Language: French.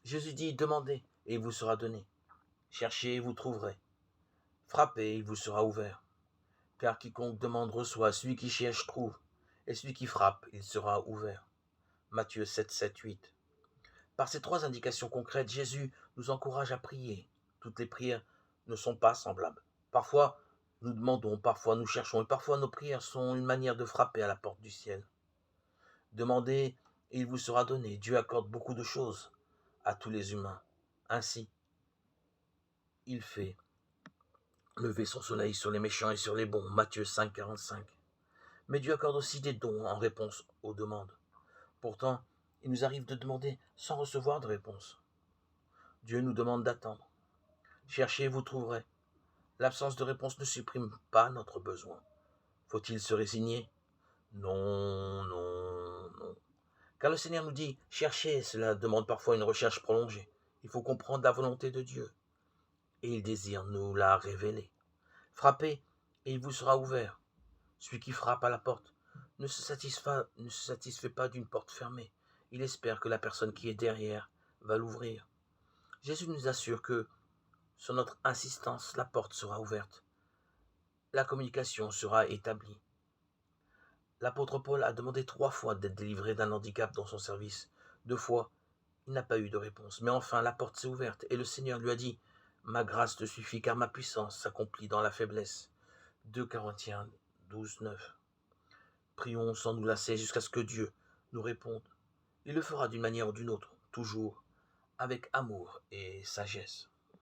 Jésus dit, demandez et il vous sera donné. Cherchez et vous trouverez. Frappez et il vous sera ouvert. Car quiconque demande reçoit, celui qui cherche trouve, et celui qui frappe, il sera ouvert. Matthieu 7, 7, 8. Par ces trois indications concrètes, Jésus nous encourage à prier. Toutes les prières ne sont pas semblables. Parfois, nous demandons, parfois nous cherchons, et parfois nos prières sont une manière de frapper à la porte du ciel. Demandez et il vous sera donné. Dieu accorde beaucoup de choses à tous les humains. Ainsi, il fait lever son soleil sur les méchants et sur les bons. Matthieu 5, 45. Mais Dieu accorde aussi des dons en réponse aux demandes. Pourtant, il nous arrive de demander sans recevoir de réponse. Dieu nous demande d'attendre. Cherchez et vous trouverez. L'absence de réponse ne supprime pas notre besoin. Faut-il se résigner? Non, non, non. Car le Seigneur nous dit, cherchez, cela demande parfois une recherche prolongée. Il faut comprendre la volonté de Dieu. Et il désire nous la révéler. Frappez, et il vous sera ouvert. Celui qui frappe à la porte ne se satisfait pas d'une porte fermée. Il espère que la personne qui est derrière va l'ouvrir. Jésus nous assure que, sur notre insistance, la porte sera ouverte. La communication sera établie. L'apôtre Paul a demandé 3 fois d'être délivré d'un handicap dans son service. 2 fois, il n'a pas eu de réponse. Mais enfin, la porte s'est ouverte et le Seigneur lui a dit « Ma grâce te suffit car ma puissance s'accomplit dans la faiblesse. » 2 Corinthiens 12, 9. Prions sans nous lasser jusqu'à ce que Dieu nous réponde. Il le fera d'une manière ou d'une autre, toujours avec amour et sagesse.